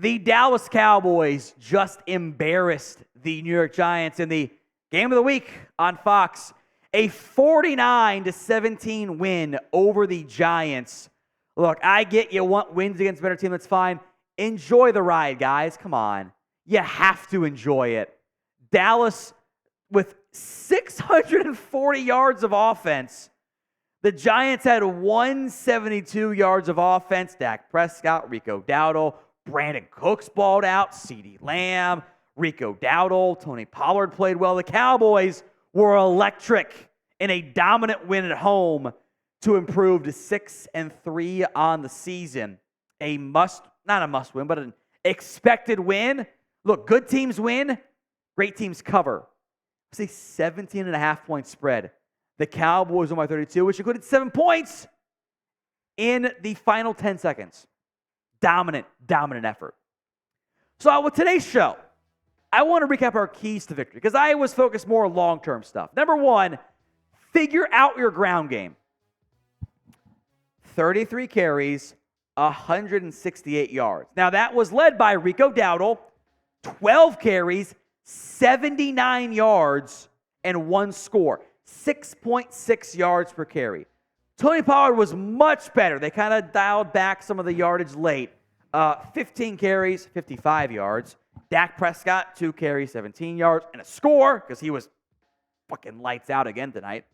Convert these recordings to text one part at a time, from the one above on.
The Dallas Cowboys just embarrassed the New York Giants in the game of the week on Fox. A 49-17 win over the Giants. Look, I get you want wins against a better team. That's fine. Enjoy the ride, guys. Come on. You have to enjoy it. Dallas with 640 yards of offense. The Giants had 172 yards of offense. Dak Prescott, Rico Dowdle, Brandin Cooks balled out, CeeDee Lamb, Rico Dowdle, Tony Pollard played well. The Cowboys were electric in a dominant win at home to improve to 6-3 on the season. Not a must win, but an expected win. Look, good teams win, great teams cover. It's a 17.5-point spread. The Cowboys won by 32, which included 7 points in the final 10 seconds. Dominant effort. So with today's show, I want to recap our keys to victory because I was focused more on long-term stuff. Number one, figure out your ground game. 33 carries, 168 yards. Now that was led by Rico Dowdle, 12 carries, 79 yards, and 1 score. 6.6 yards per carry. Tony Pollard was much better. They kind of dialed back some of the yardage late. 15 carries, 55 yards. Dak Prescott, 2 carries, 17 yards, and a score because he was fucking lights out again tonight.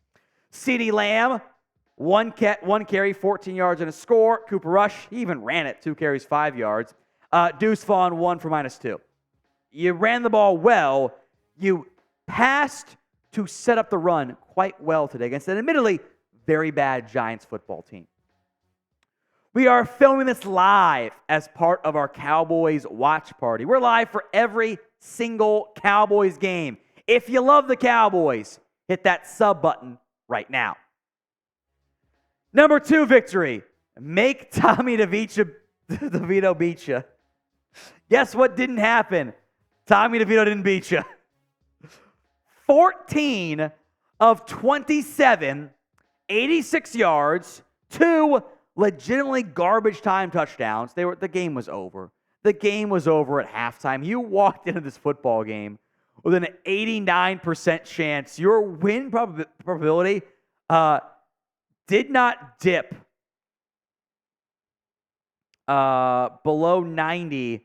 CeeDee Lamb, 1 carry, 14 yards, and a score. Cooper Rush, he even ran it, 2 carries, 5 yards. Deuce Vaughn, 1 for -2. You ran the ball well. You passed to set up the run quite well today against an admittedly very bad Giants football team. We are filming this live as part of our Cowboys watch party. We're live for every single Cowboys game. If you love the Cowboys, hit that sub button right now. Number 2 victory. Make Tommy Devito beat you. Guess what didn't happen? Tommy DeVito didn't beat you. 14 of 27, 86 yards, 2 legitimately garbage time touchdowns. The game was over. The game was over at halftime. You walked into this football game with an 89% chance. Your win probability did not dip below 90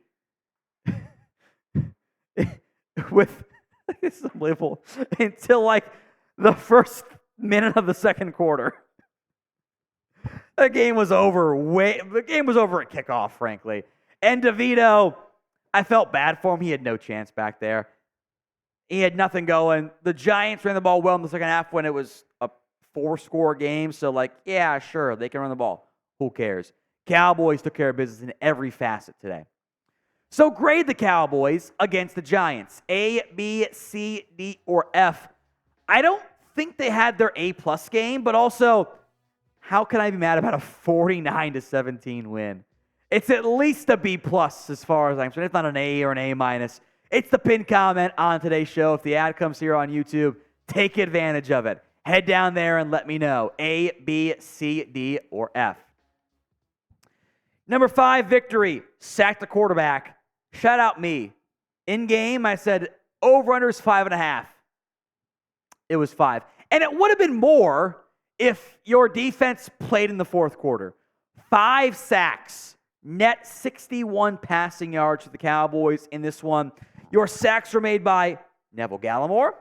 with it's unbelievable until like the first minute of the second quarter. The game was over. The game was over at kickoff, frankly. And DeVito, I felt bad for him. He had no chance back there. He had nothing going. The Giants ran the ball well in the second half when it was a 4-score game. So, yeah, sure, they can run the ball. Who cares? Cowboys took care of business in every facet today. So grade the Cowboys against the Giants. A, B, C, D, or F. I don't think they had their A-plus game, but also, how can I be mad about a 49-17 win? It's at least a B-plus as far as I'm concerned. It's not an A or an A-minus. It's the pinned comment on today's show. If the ad comes here on YouTube, take advantage of it. Head down there and let me know. A, B, C, D, or F. Number 5 victory. Sacked the quarterback. Shout out me. In game, I said over-under is 5.5. It was 5. And it would have been more if your defense played in the fourth quarter. 5 sacks. Net 61 passing yards for the Cowboys in this one. Your sacks were made by Neville Gallimore,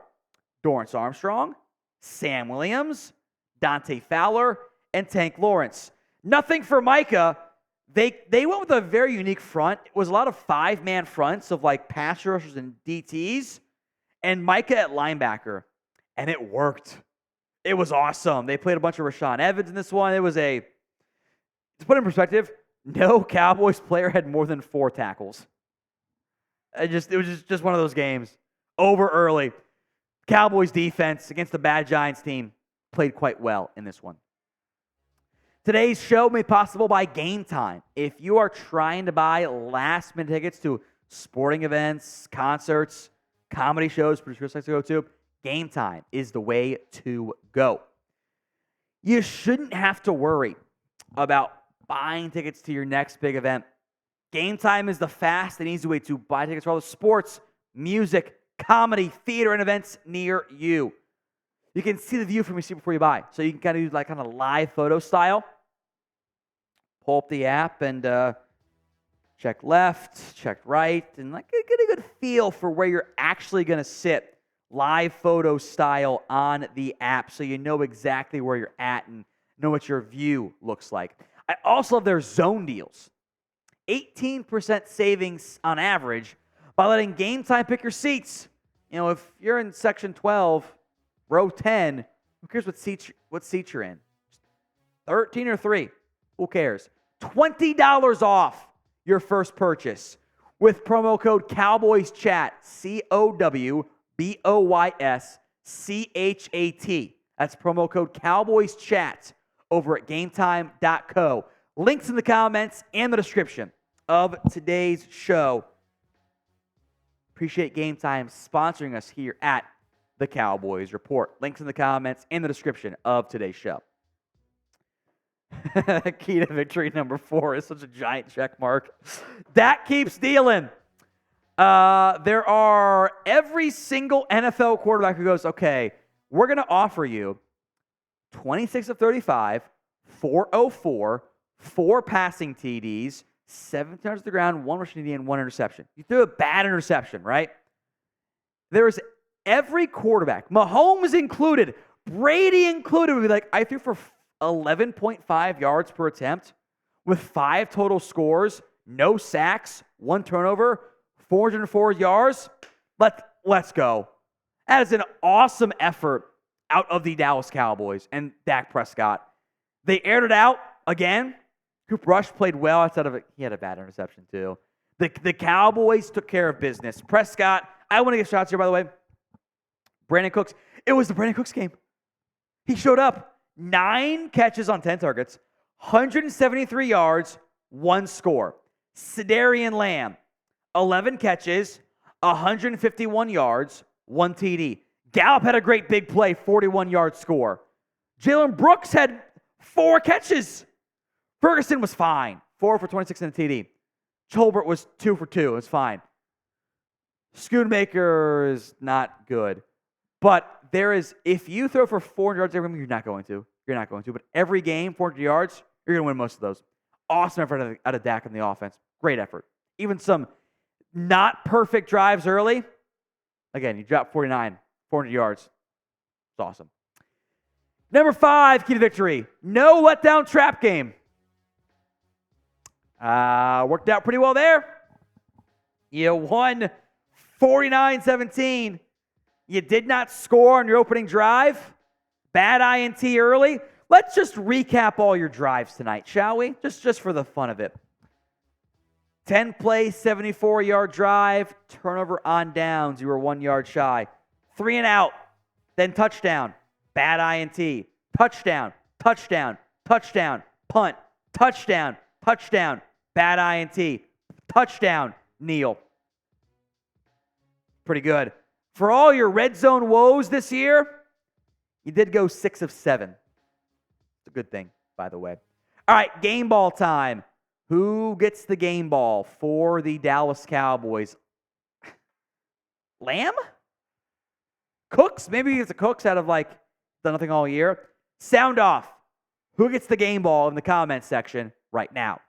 Dorrance Armstrong, Sam Williams, Dante Fowler, and Tank Lawrence. Nothing for Micah. They went with a very unique front. It was a lot of 5-man fronts of pass rushers and DTs, and Micah at linebacker, and it worked. It was awesome. They played a bunch of Rashaan Evans in this one. To put it in perspective, no Cowboys player had more than 4 tackles. It was just one of those games. Over early. Cowboys defense against the bad Giants team played quite well in this one. Today's show made possible by Game Time. If you are trying to buy last-minute tickets to sporting events, concerts, comedy shows, producers like to go to, Game Time is the way to go. You shouldn't have to worry about buying tickets to your next big event Game Time is the fast and easy way to buy tickets for all the sports, music, comedy, theater, and events near you. You can see the view from your seat before you buy. So you can kind of do like kind of live photo style. Pull up the app and check left, check right, and like get a good feel for where you're actually going to sit live photo style on the app so you know exactly where you're at and know what your view looks like. I also love their zone deals. 18% savings on average by letting Game Time pick your seats. You know, if you're in section 12, row 10, who cares what seat you're in? 13 or 3, who cares? $20 off your first purchase with promo code CowboysChat, COWBOYSCHAT. That's promo code CowboysChat over at GameTime.co. Links in the comments and the description of today's show. Appreciate Game Time sponsoring us here at the Cowboys Report. Links in the comments and the description of today's show. Key to victory number 4 is such a giant check mark. Dak keeps dealing. There are every single NFL quarterback who goes, okay, we're going to offer you 26 of 35, 404, 4 passing TDs, 7 turns to the ground, 1 rushing TD, and 1 interception. You threw a bad interception, right? There is every quarterback, Mahomes included, Brady included, would be like, I threw for 11.5 yards per attempt with 5 total scores, no sacks, 1 turnover, 404 yards. Let's go. That is an awesome effort out of the Dallas Cowboys and Dak Prescott. They aired it out again. Cooper Rush played well outside of it. He had a bad interception too. The Cowboys took care of business. Prescott, I want to give shots here, by the way. Brandin Cooks. It was the Brandin Cooks game. He showed up. 9 catches on 10 targets, 173 yards, 1 score. CeeDee Lamb, 11 catches, 151 yards, 1 TD. Gallup had a great big play, 41-yard score. Jalen Brooks had 4 catches. Ferguson was fine, 4 for 26 and a TD. Tolbert was 2 for 2. It was fine. Schoonmaker is not good. But there is, if you throw for 400 yards every game, you're not going to. You're not going to. But every game, 400 yards, you're going to win most of those. Awesome effort out of Dak in the offense. Great effort. Even some not perfect drives early. Again, you dropped 49, 400 yards. It's awesome. Number 5, key to victory. No letdown trap game. Worked out pretty well there. You won 49-17. You did not score on your opening drive. Bad INT early. Let's just recap all your drives tonight, shall we? Just for the fun of it. 10-play, 74-yard drive. Turnover on downs. You were 1 yard shy. 3 and out. Then touchdown. Bad INT. Touchdown. Touchdown. Touchdown. Punt. Touchdown. Touchdown. Bad INT. Touchdown. Kneel. Pretty good. For all your red zone woes this year, you did go 6 of 7. It's a good thing, by the way. All right, game ball time. Who gets the game ball for the Dallas Cowboys? Lamb? Cooks? Maybe it's a Cooks out of done nothing all year. Sound off. Who gets the game ball in the comments section right now?